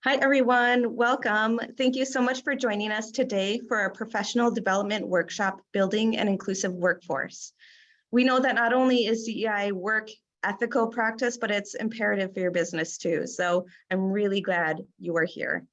Hi, everyone. Welcome. Thank you so much for joining us today for our professional development workshop, Building an Inclusive Workforce. We know that not only is DEI work ethical practice, but it's imperative for your business too. So I'm really glad you are here.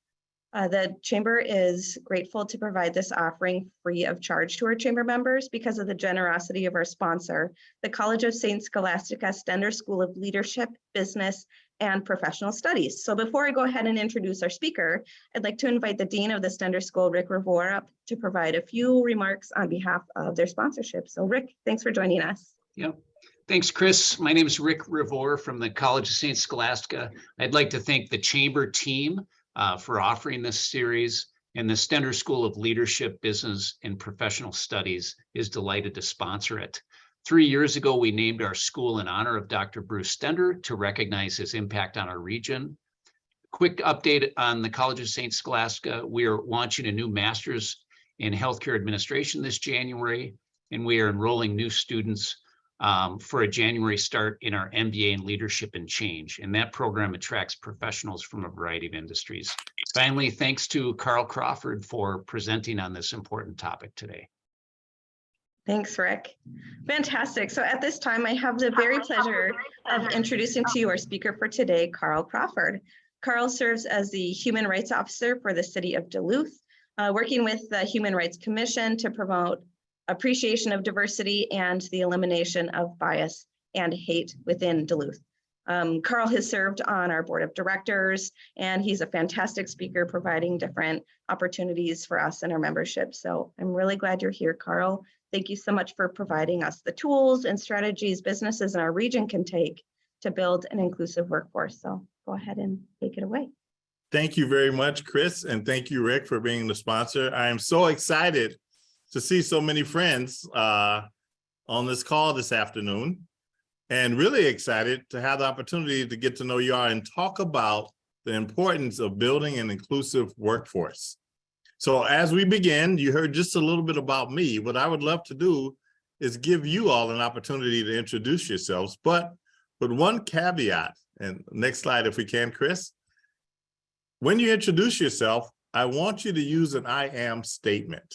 The Chamber is grateful to provide this offering free of charge to our Chamber members because of the generosity of our sponsor, the College of St. Scholastica Stender School of Leadership, Business, and Professional Studies. So before I go ahead and introduce our speaker, I'd like to invite the Dean of the Stender School, Rick Revore, up to provide a few remarks on behalf of their sponsorship. So Rick, thanks for joining us. Yep. Thanks, Chris. My name is Rick Revore from the College of St. Scholastica. I'd like to thank the Chamber team for offering this series, and the Stender School of Leadership, Business, and Professional Studies is delighted to sponsor it. 3 years ago, we named our school in honor of Dr. Bruce Stender to recognize his impact on our region. Quick update on the College of St. Scholastica. We are launching a new master's in healthcare administration this January, and we are enrolling new students for a January start in our MBA in Leadership and Change. And that program attracts professionals from a variety of industries. Finally, thanks to Carl Crawford for presenting on this important topic today. Thanks, Rick. Fantastic. So at this time, I have the very pleasure of introducing to you our speaker for today, Carl Crawford. Carl serves as the Human Rights Officer for the City of Duluth, working with the Human Rights Commission to promote appreciation of diversity and the elimination of bias and hate within Duluth. Carl has served on our board of directors, and he's a fantastic speaker providing different opportunities for us and our membership. So I'm really glad you're here, Carl. Thank you so much for providing us the tools and strategies businesses in our region can take to build an inclusive workforce. So go ahead and take it away. Thank you very much, Chris, and thank you, Rick, for being the sponsor. I am so excited to see so many friends on this call this afternoon, and really excited to have the opportunity to get to know you all and talk about the importance of building an inclusive workforce. So as we begin, you heard just a little bit about me. What I would love to do is give you all an opportunity to introduce yourselves, but with one caveat, and next slide if we can, Chris. When you introduce yourself, I want you to use an I am statement.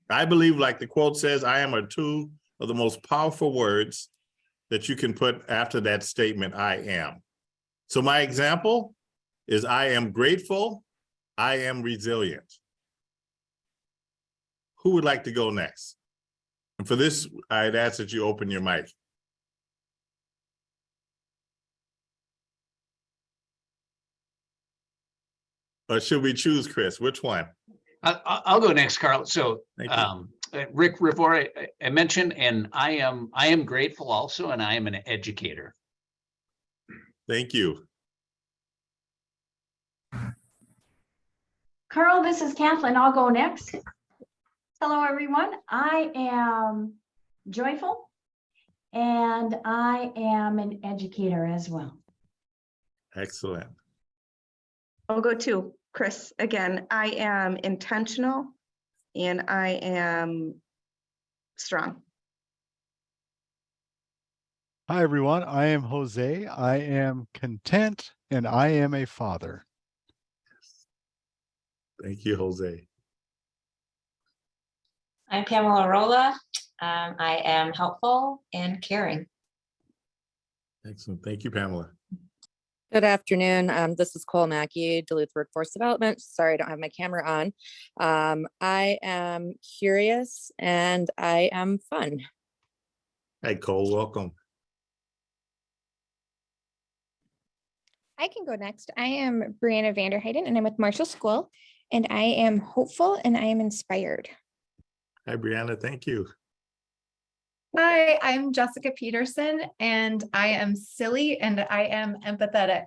I believe, like the quote says, I am are two of the most powerful words that you can put after that statement, I am. So my example is I am grateful, I am resilient. Who would like to go next? And for this, I'd ask that you open your mic. Or should we choose, Chris? Which one? I'll go next, Carl. So Rick Revore, I mentioned, and I am grateful also, and I am an educator. Thank you. Carl, this is Kathleen. I'll go next. Hello, everyone. I am joyful, and I am an educator as well. Excellent. I'll go to Chris again. I am intentional, and I am strong. Hi, everyone. I am Jose. I am content, and I am a father. Thank you, Jose. I'm Pamela Rolla. I am helpful and caring. Excellent. Thank you, Pamela. Good afternoon. This is Cole Mackey, Duluth Workforce Development. Sorry, I don't have my camera on. I am curious and I am fun. Hey, Cole, welcome. I can go next. I am Brianna Vanderheiden and I'm with Marshall School, and I am hopeful and I am inspired. Hi, Brianna. Thank you. Hi, I'm Jessica Peterson, and I am silly and I am empathetic.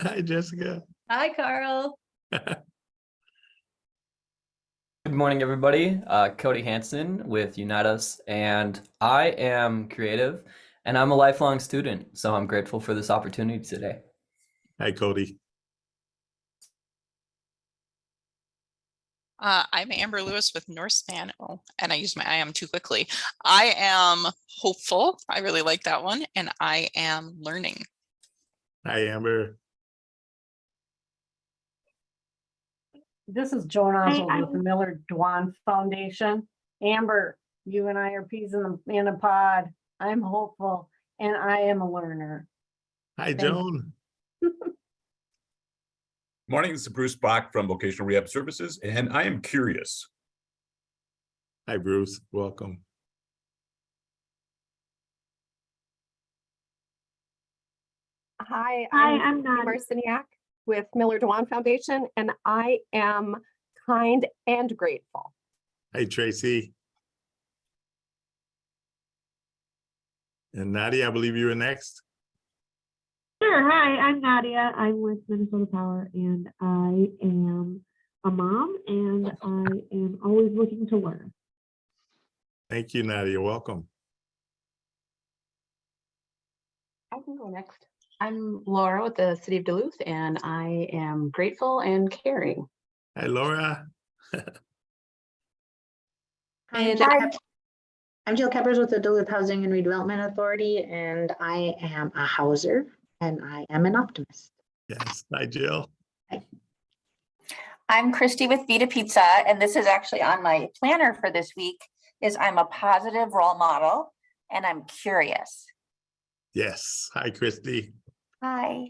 Hi, Jessica. Hi, Carl. Good morning, everybody. Cody Hansen with Unite Us, and I am creative, and I'm a lifelong student, so I'm grateful for this opportunity today. Hi, Cody. I'm Amber Lewis with Northspan. Oh, and I used my I am too quickly. I am hopeful. I really like that one. And I am learning. Hi, Amber. This is Joan Oswald with the Miller Dwan Foundation. Amber, you and I are peas in a pod. I'm hopeful and I am a learner. Hi, Thank Joan. Morning, this is Bruce Bach from Vocational Rehab Services, and I am curious. Hi, Bruce. Welcome. Hi, I'm Marciniak with Miller Dwan Foundation, and I am kind and grateful. Hey, Tracy. And Nadia, I believe you were next. Sure. Hi, I'm Nadia. I'm with Minnesota Power, and I am a mom, and I am always looking to learn. Thank you, Nadia. Welcome. I can go next. I'm Laura with the City of Duluth, and I am grateful and caring. Hi, Laura. I'm Jill Keppers with the Duluth Housing and Redevelopment Authority, and I am a houser, and I am an optimist. Yes. Hi, Jill. I'm Christy with Vita Pizza, and this is actually on my planner for this week, is I'm a positive role model, and I'm curious. Yes. Hi, Christy. Hi.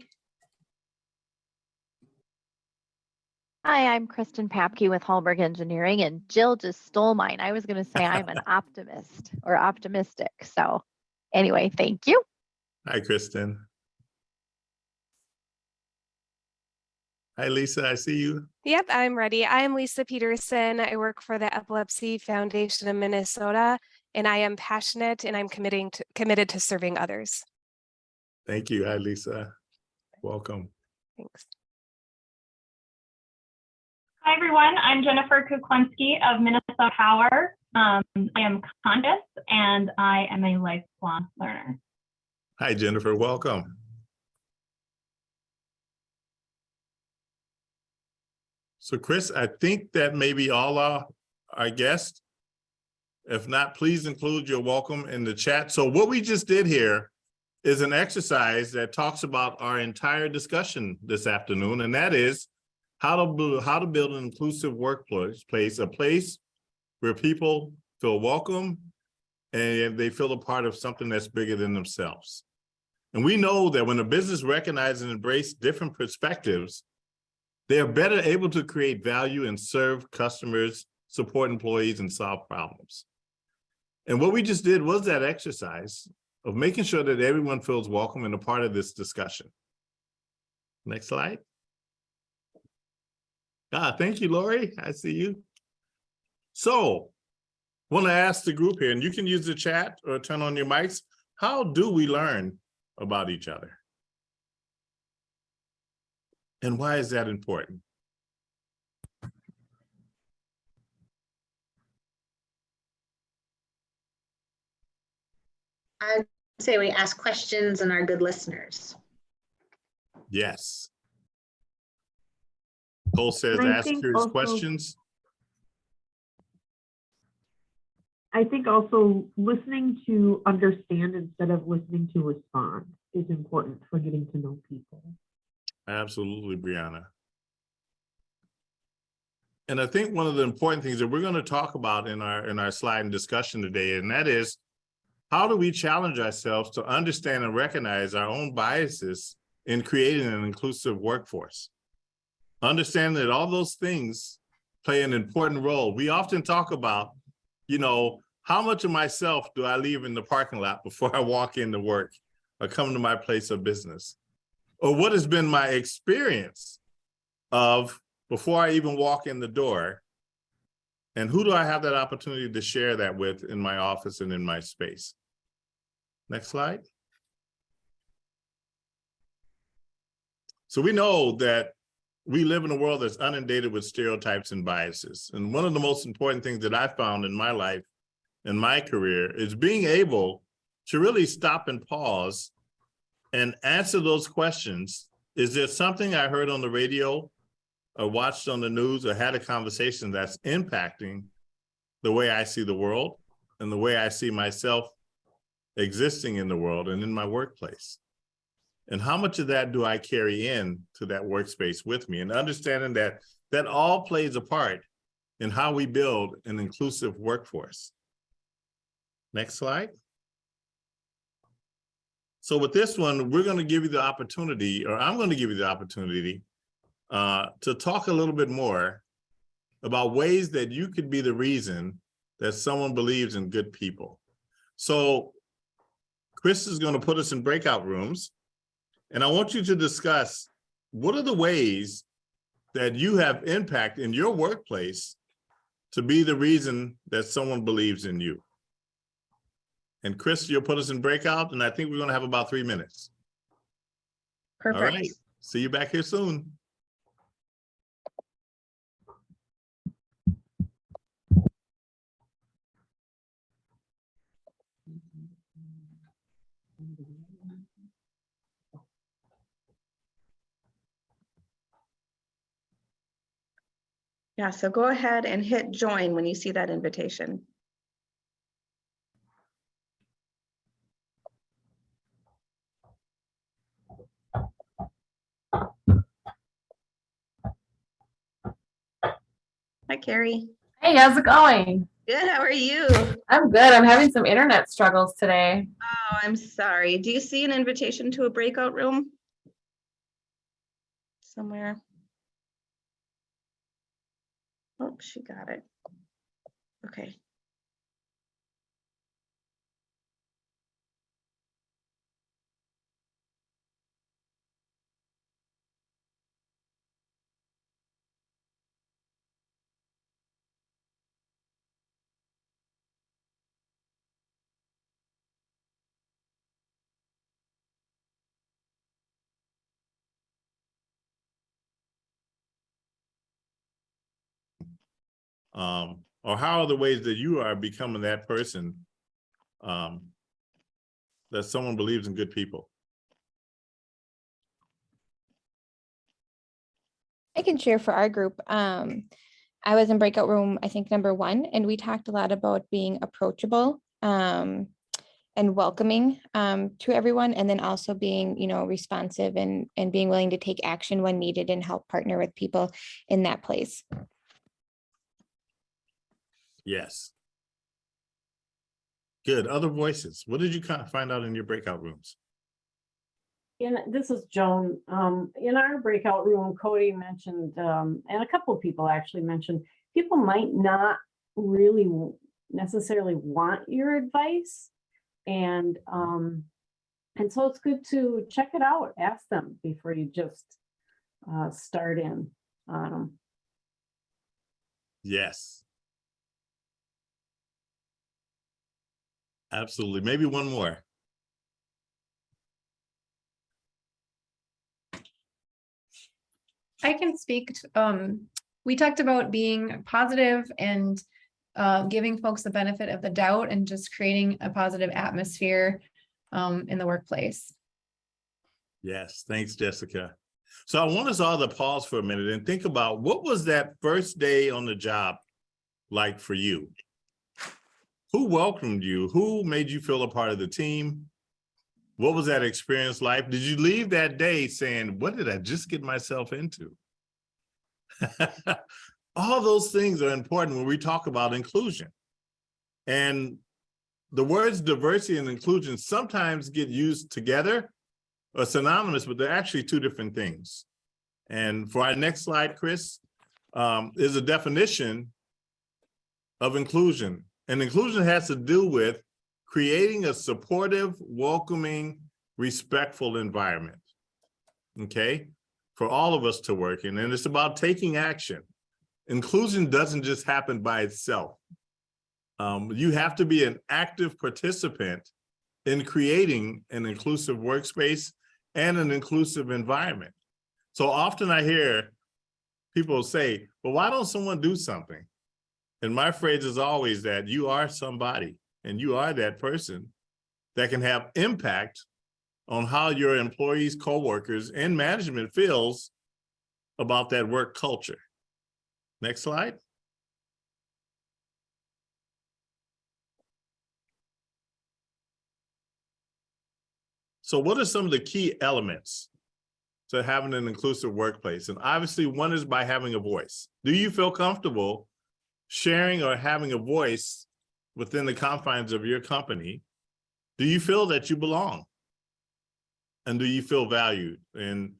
Hi, I'm Kristen Papke with Hallberg Engineering, and Jill just stole mine. I was going to say I'm an optimist or optimistic. So anyway, thank you. Hi, Kristen. Hi, Lisa. I see you. Yep, I'm ready. I'm Lisa Peterson. I work for the Epilepsy Foundation of Minnesota, and I am passionate and I'm committed to serving others. Thank you. Hi, Lisa. Welcome. Thanks. Hi, everyone. I'm Jennifer Kuklinski of Minnesota Power. I am conscious and I am a lifelong learner. Hi, Jennifer. Welcome. So, Chris, I think that maybe all our guests. If not, please include your welcome in the chat. So what we just did here is an exercise that talks about our entire discussion this afternoon, and that is how to build an inclusive workplace, a place where people feel welcome and they feel a part of something that's bigger than themselves. And we know that when a business recognizes and embraces different perspectives, they are better able to create value and serve customers, support employees, and solve problems. And what we just did was that exercise of making sure that everyone feels welcome and a part of this discussion. Next slide. Thank you, Lori. I see you. So, I want to ask the group here, and you can use the chat or turn on your mics. How do we learn about each other? And why is that important? I'd say we ask questions and are good listeners. Yes. Cole says ask curious questions. I think also listening to understand instead of listening to respond is important for getting to know people. Absolutely, Brianna. And I think one of the important things that we're going to talk about in our slide and discussion today, and that is, how do we challenge ourselves to understand and recognize our own biases in creating an inclusive workforce? Understand that all those things play an important role. We often talk about, how much of myself do I leave in the parking lot before I walk into work or come to my place of business? Or what has been my experience of before I even walk in the door? And who do I have that opportunity to share that with in my office and in my space? Next slide. So we know that we live in a world that's inundated with stereotypes and biases. And one of the most important things that I found in my life, in my career, is being able to really stop and pause and answer those questions. Is there something I heard on the radio or watched on the news or had a conversation that's impacting the way I see the world and the way I see myself existing in the world and in my workplace? And how much of that do I carry in to that workspace with me? And understanding that that all plays a part in how we build an inclusive workforce. Next slide. So with this one, we're going to give you the opportunity, or I'm going to give you the opportunity to talk a little bit more about ways that you could be the reason that someone believes in good people. So Chris is going to put us in breakout rooms, and I want you to discuss what are the ways that you have impact in your workplace to be the reason that someone believes in you. And Chris, you'll put us in breakout, and I think we're going to have about 3 minutes. Perfect. All right. See you back here soon. Yeah, so go ahead and hit join when you see that invitation. Hi, Carrie. Hey, how's it going? Good, how are you? I'm good. I'm having some internet struggles today. Oh, I'm sorry. Do you see an invitation to a breakout room? Somewhere. Oh, she got it. Okay. Or how are the ways that you are becoming that person that someone believes in good people? I can share for our group. I was in breakout room, I think number 1, and we talked a lot about being approachable and welcoming to everyone, and then also being, responsive and being willing to take action when needed and help partner with people in that place. Yes. Good. Other voices. What did you kind of find out in your breakout rooms? This is Joan. In our breakout room, Cody mentioned, and a couple of people actually mentioned, people might not really necessarily want your advice. And so it's good to check it out, ask them before you just start in on them. Yes. Absolutely. Maybe one more. I can speak. We talked about being positive and giving folks the benefit of the doubt and just creating a positive atmosphere in the workplace. Yes. Thanks, Jessica. So I want us all to pause for a minute and think about what was that first day on the job like for you? Who welcomed you? Who made you feel a part of the team? What was that experience like? Did you leave that day saying, what did I just get myself into? All those things are important when we talk about inclusion. And the words diversity and inclusion sometimes get used together or synonymous, but they're actually two different things. And for our next slide, Chris, is a definition of inclusion. And inclusion has to do with creating a supportive, welcoming, respectful environment, okay, for all of us to work in. And it's about taking action. Inclusion doesn't just happen by itself. You have to be an active participant in creating an inclusive workspace and an inclusive environment. So often I hear people say, well, why don't someone do something? And my phrase is always that you are somebody and you are that person that can have impact on how your employees, coworkers, and management feels about that work culture. Next slide. So what are some of the key elements to having an inclusive workplace? And obviously one is by having a voice. Do you feel comfortable sharing or having a voice within the confines of your company? Do you feel that you belong? And do you feel valued? And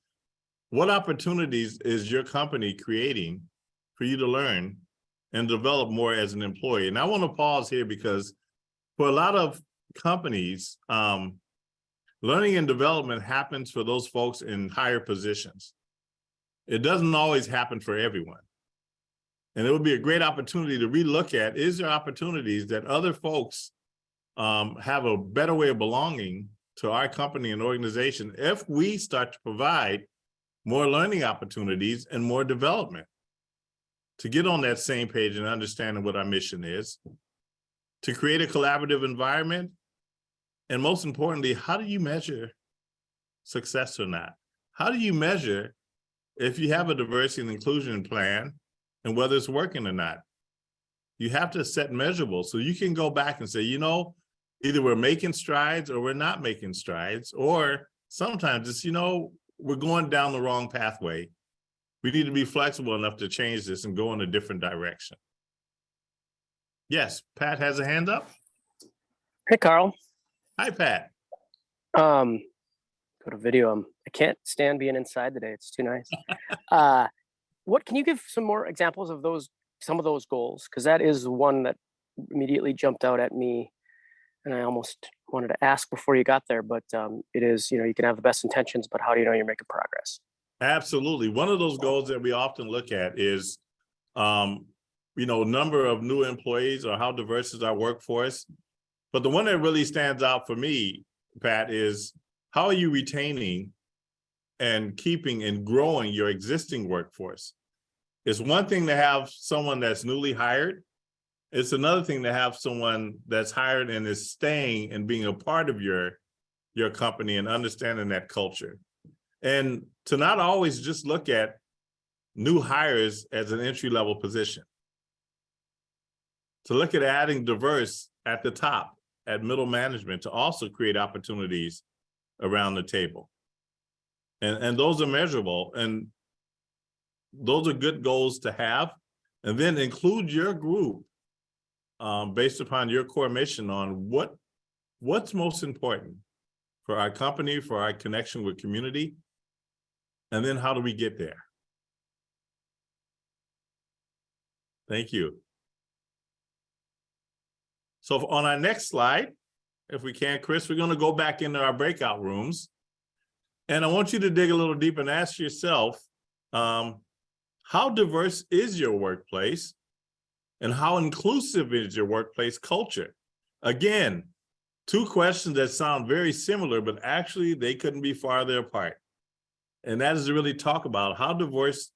what opportunities is your company creating for you to learn and develop more as an employee? And I want to pause here because for a lot of companies, learning and development happens for those folks in higher positions. It doesn't always happen for everyone. And it would be a great opportunity to relook at, is there opportunities that other folks have a better way of belonging to our company and organization if we start to provide more learning opportunities and more development to get on that same page and understanding what our mission is, to create a collaborative environment, and most importantly, how do you measure success or not? How do you measure if you have a diversity and inclusion plan and whether it's working or not? You have to set measurables so you can go back and say, you know, either we're making strides or we're not making strides, or sometimes it's, you know, we're going down the wrong pathway. We need to be flexible enough to change this and go in a different direction. Yes, Pat has a hand up. Hey, Carl. Hi, Pat. Go to video. I can't stand being inside today. It's too nice. What can you give some more examples of some of those goals? Because that is one that immediately jumped out at me, and I almost wanted to ask before you got there. But it is, you know, you can have the best intentions, but how do you know you're making progress? Absolutely. One of those goals that we often look at is, you know, number of new employees or how diverse is our workforce. But the one that really stands out for me, Pat, is how are you retaining and keeping and growing your existing workforce? It's one thing to have someone that's newly hired. It's another thing to have someone that's hired and is staying and being a part of your company and understanding that culture. And to not always just look at new hires as an entry-level position. To look at adding diverse at the top, at middle management, to also create opportunities around the table. And those are measurable, and those are good goals to have. And then include your group based upon your core mission on what's most important for our company, for our connection with community, and then how do we get there? Thank you. So on our next slide, if we can, Chris, we're going to go back into our breakout rooms. And I want you to dig a little deep and ask yourself, how diverse is your workplace? And how inclusive is your workplace culture? Again, two questions that sound very similar, but actually they couldn't be farther apart. And that is to really talk about how diverse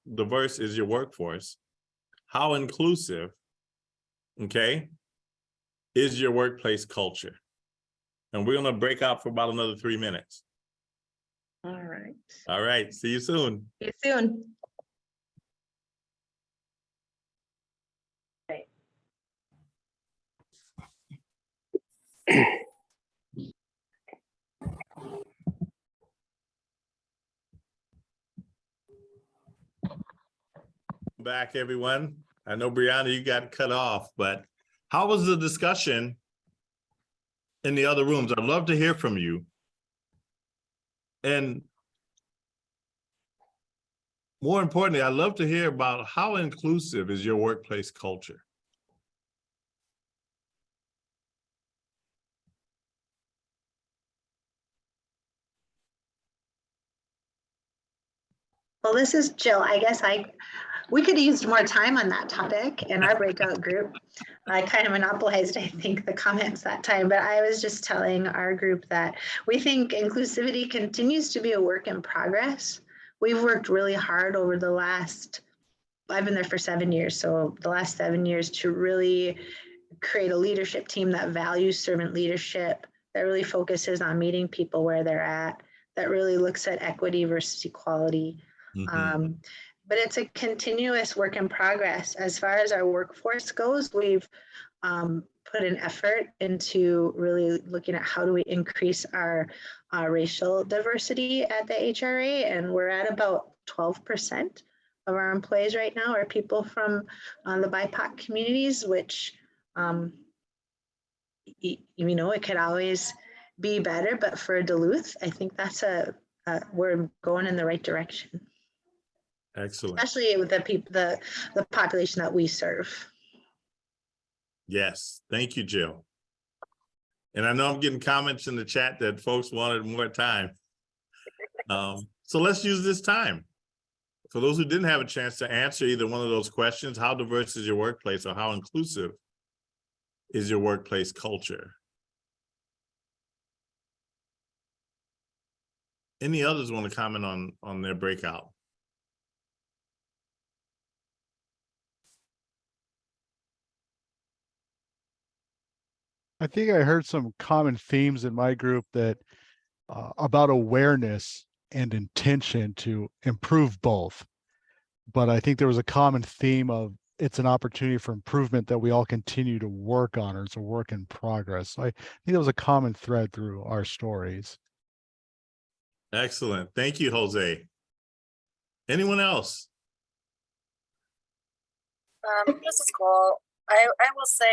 is your workforce? How inclusive, okay, is your workplace culture? And we're going to break out for about another 3 minutes. All right. All right. See you soon. See you soon. Back, everyone. I know, Brianna, you got cut off, but how was the discussion in the other rooms? I'd love to hear from you. And more importantly, I'd love to hear about how inclusive is your workplace culture? Well, this is Jill. I guess we could have used more time on that topic in our breakout group. I kind of monopolized, I think, the comments that time, but I was just telling our group that we think inclusivity continues to be a work in progress. We've worked really hard over the last, I've been there for 7 years, so the last 7 years to really create a leadership team that values servant leadership, that really focuses on meeting people where they're at, that really looks at equity versus equality. But it's a continuous work in progress. As far as our workforce goes, we've put an effort into really looking at how do we increase our racial diversity at the HRA, and we're at about 12% of our employees right now are people from the BIPOC communities, which you know, it could always be better, but for Duluth, I think that's we're going in the right direction. Excellent. Especially with the population that we serve. Yes, thank you, Jill. And I know I'm getting comments in the chat that folks wanted more time. So let's use this time. For those who didn't have a chance to answer either one of those questions, how diverse is your workplace, or how inclusive is your workplace culture? Any others want to comment on their breakout? I think I heard some common themes in my group that about awareness and intention to improve both. But I think there was a common theme of it's an opportunity for improvement that we all continue to work on, or it's a work in progress. So I think that was a common thread through our stories. Excellent. Thank you, Jose. Anyone else? This is cool. I will say,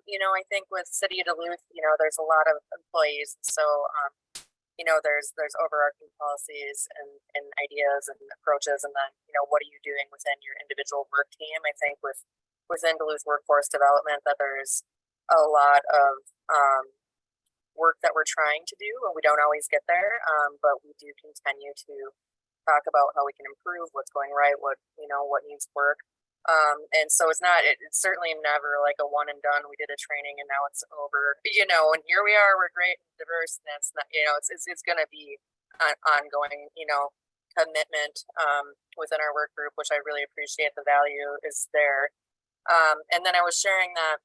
you know, I think with City of Duluth, you know, there's a lot of employees. So, you know, there's overarching policies and ideas and approaches. And then, you know, what are you doing within your individual work team? I think within Duluth Workforce Development that there's a lot of work that we're trying to do, and we don't always get there. But we do continue to talk about how we can improve, what's going right, what needs work. And so it's certainly never like a one and done. We did a training and now it's over, you know, and here we are, we're great and diverse. And that's not, you know, it's going to be an ongoing, you know, commitment within our work group, which I really appreciate. The value is there. And then I was sharing that,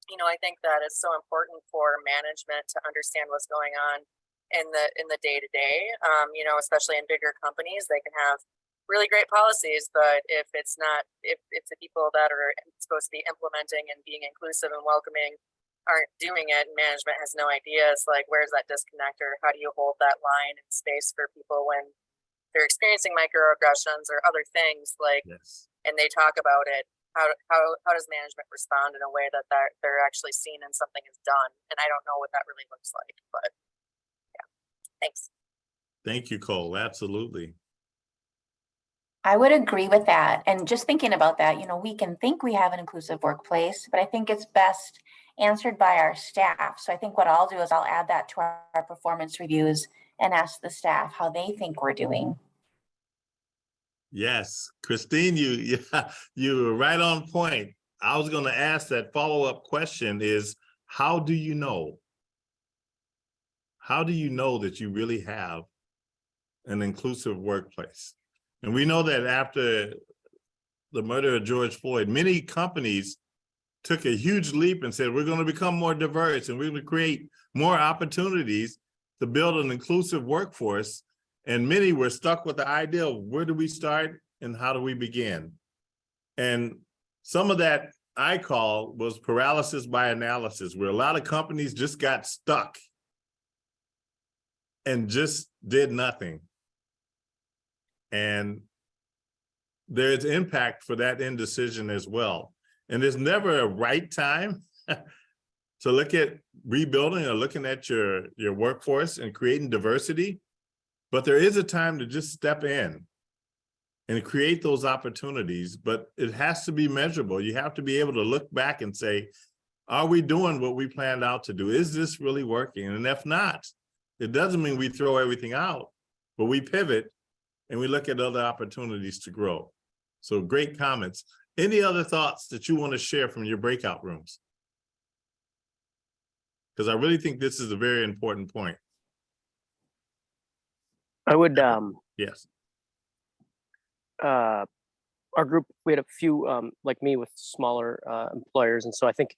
you know, I think that it's so important for management to understand what's going on in the day to day, you know, especially in bigger companies. They can have really great policies, but if it's the people that are supposed to be implementing and being inclusive and welcoming aren't doing it, and management has no idea, it's like, where's that disconnect, or how do you hold that line and space for people when they're experiencing microaggressions or other things, like, yes. And they talk about it, how does management respond in a way that they're actually seen and something is done? And I don't know what that really looks like, but yeah, thanks. Thank you, Cole. Absolutely. I would agree with that. And just thinking about that, you know, we can think we have an inclusive workplace, but I think it's best answered by our staff. So I think what I'll do is I'll add that to our performance reviews and ask the staff how they think we're doing. Yes, Christine, you were right on point. I was going to ask that follow-up question is, how do you know? How do you know that you really have an inclusive workplace? And we know that after the murder of George Floyd, many companies took a huge leap and said, we're going to become more diverse and we're going to create more opportunities to build an inclusive workforce. And many were stuck with the idea of where do we start and how do we begin? And some of that I call was paralysis by analysis, where a lot of companies just got stuck and just did nothing. And there's impact for that indecision as well. And there's never a right time to look at rebuilding or looking at your workforce and creating diversity. But there is a time to just step in and create those opportunities, but it has to be measurable. You have to be able to look back and say, are we doing what we planned out to do? Is this really working? And if not, it doesn't mean we throw everything out, but we pivot and we look at other opportunities to grow. So great comments. Any other thoughts that you want to share from your breakout rooms? Because I really think this is a very important point. I would, yes. Our group, we had a few, like me, with smaller employers. And so I think,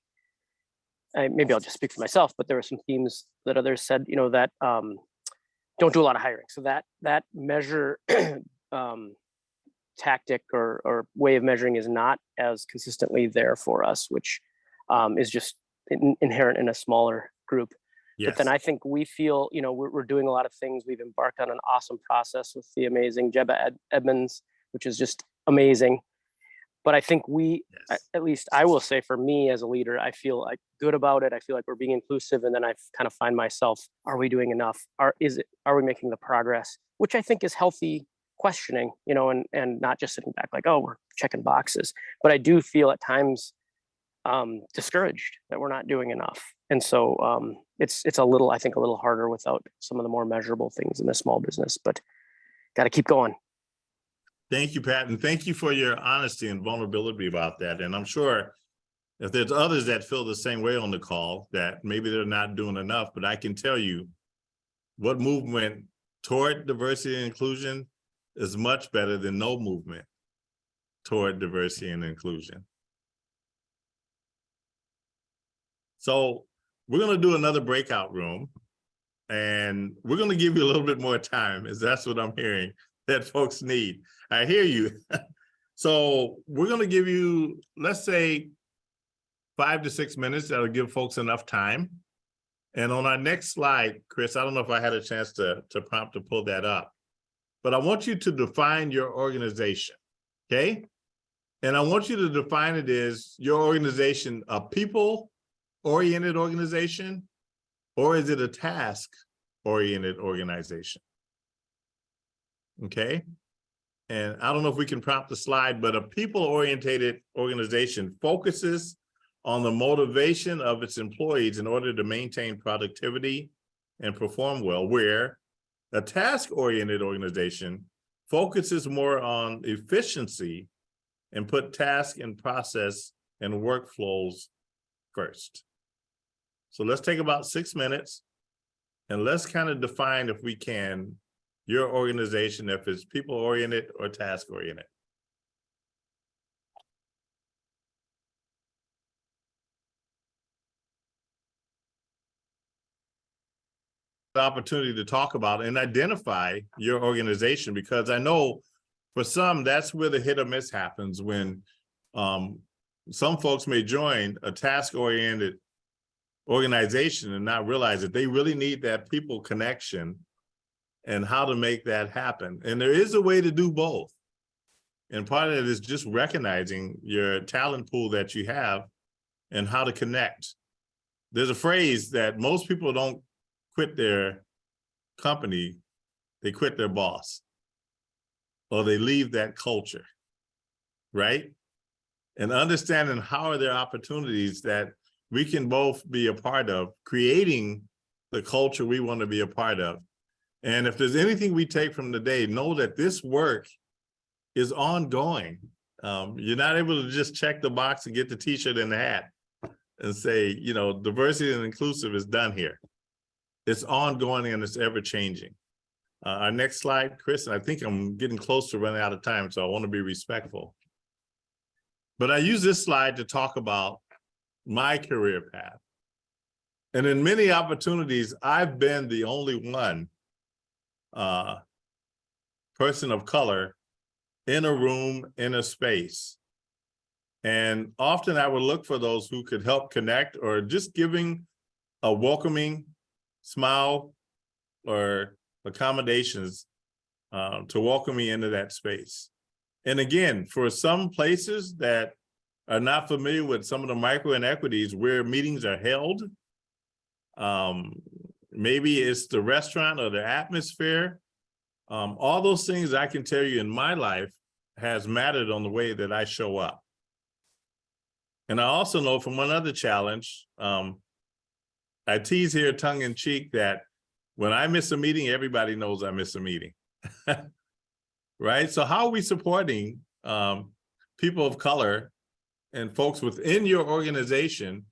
maybe I'll just speak for myself, but there were some themes that others said, you know, that don't do a lot of hiring. So that measure tactic or way of measuring is not as consistently there for us, which is just inherent in a smaller group. Yes. But then I think we feel, you know, we're doing a lot of things. We've embarked on an awesome process with the amazing Jebba Edmonds, which is just amazing. But I think at least I will say for me as a leader, I feel like good about it. I feel like we're being inclusive. And then I kind of find myself, are we doing enough? Are we making the progress? Which I think is healthy questioning, you know, and not just sitting back like, oh, we're checking boxes. But I do feel at times discouraged that we're not doing enough. And so it's a little, I think, a little harder without some of the more measurable things in a small business, but got to keep going. Thank you, Pat, and thank you for your honesty and vulnerability about that. And I'm sure if there's others that feel the same way on the call, that maybe they're not doing enough, but I can tell you what movement toward diversity and inclusion is much better than no movement toward diversity and inclusion. So we're going to do another breakout room, and we're going to give you a little bit more time, as that's what I'm hearing that folks need. I hear you. So we're going to give you, let's say, 5 to 6 minutes. That'll give folks enough time. And on our next slide, Chris, I don't know if I had a chance to prompt to pull that up, but I want you to define your organization, okay? And I want you to define it as your organization a people-oriented organization, or is it a task-oriented organization? Okay. And I don't know if we can prompt the slide, but a people-oriented organization focuses on the motivation of its employees in order to maintain productivity and perform well, where a task-oriented organization focuses more on efficiency and put task and process and workflows first. So let's take about 6 minutes and let's kind of define, if we can, your organization, if it's people-oriented or task-oriented. The opportunity to talk about and identify your organization, because I know for some, that's where the hit or miss happens, when some folks may join a task-oriented organization and not realize that they really need that people connection and how to make that happen. And there is a way to do both. And part of it is just recognizing your talent pool that you have and how to connect. There's a phrase that most people don't quit their company, they quit their boss, or they leave that culture, right? And understanding how are there opportunities that we can both be a part of, creating the culture we want to be a part of. And if there's anything we take from the day, know that this work is ongoing. You're not able to just check the box and get the t-shirt and the hat and say, you know, diversity and inclusive is done here. It's ongoing and it's ever changing. Our next slide, Chris, and I think I'm getting close to running out of time, so I want to be respectful. But I use this slide to talk about my career path. And in many opportunities, I've been the only one person of color in a room, in a space. And often I would look for those who could help connect, or just giving a welcoming smile or accommodations to welcome me into that space. And again, for some places that are not familiar with some of the micro inequities where meetings are held, maybe it's the restaurant or the atmosphere, all those things I can tell you in my life has mattered on the way that I show up. And I also know from one other challenge, I tease here tongue in cheek that when I miss a meeting, everybody knows I miss a meeting, right? So how are we supporting people of color and folks within your organization,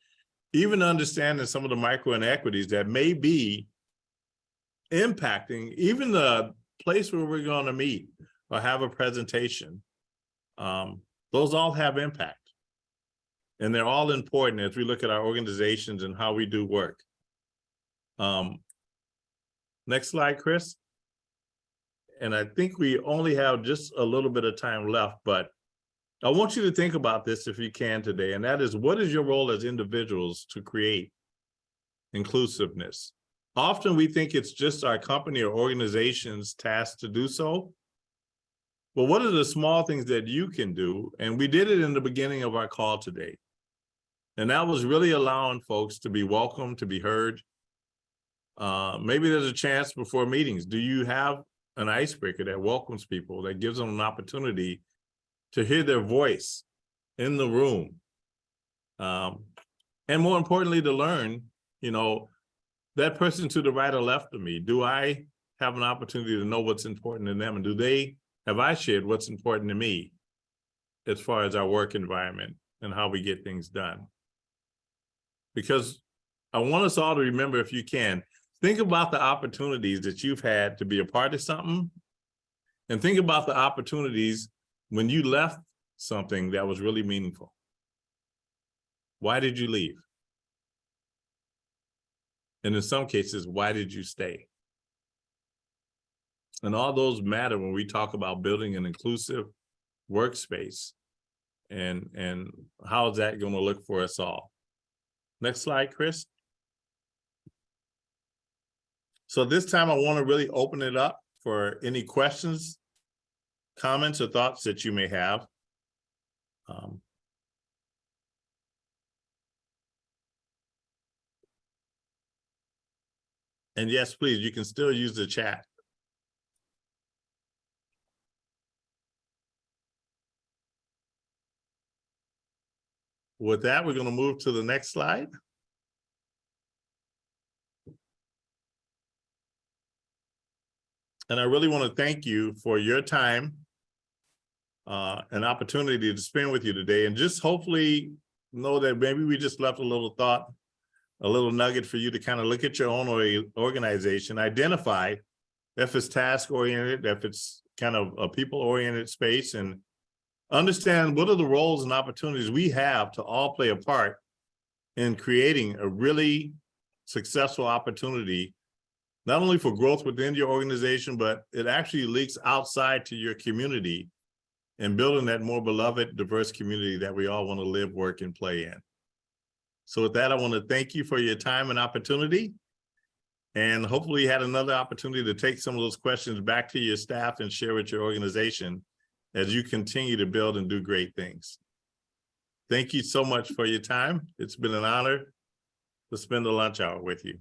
even understanding some of the micro inequities that may be impacting even the place where we're going to meet or have a presentation? Those all have impact. And they're all important as we look at our organizations and how we do work. Next slide, Chris. And I think we only have just a little bit of time left, but I want you to think about this if you can today, and that is, what is your role as individuals to create inclusiveness? Often we think it's just our company or organization's task to do so. But what are the small things that you can do? And we did it in the beginning of our call today. And that was really allowing folks to be welcome, to be heard. Maybe there's a chance before meetings. Do you have an icebreaker that welcomes people, that gives them an opportunity to hear their voice in the room? And more importantly, to learn, you know, that person to the right or left of me, do I have an opportunity to know what's important to them? And have I shared what's important to me as far as our work environment and how we get things done? Because I want us all to remember, if you can, think about the opportunities that you've had to be a part of something, and think about the opportunities when you left something that was really meaningful. Why did you leave? And in some cases, why did you stay? And all those matter when we talk about building an inclusive workspace, and how is that going to look for us all? Next slide, Chris. So this time I want to really open it up for any questions, comments, or thoughts that you may have. And yes, please, you can still use the chat. With that, we're going to move to the next slide. And I really want to thank you for your time, an opportunity to spend with you today, and just hopefully know that maybe we just left a little thought, a little nugget for you to kind of look at your own organization, identify if it's task-oriented, if it's kind of a people-oriented space, and understand what are the roles and opportunities we have to all play a part in creating a really successful opportunity, not only for growth within your organization, but it actually leaks outside to your community and building that more beloved, diverse community that we all want to live, work, and play in. So with that, I want to thank you for your time and opportunity. And hopefully you had another opportunity to take some of those questions back to your staff and share with your organization as you continue to build and do great things. Thank you so much for your time. It's been an honor to spend the lunch hour with you.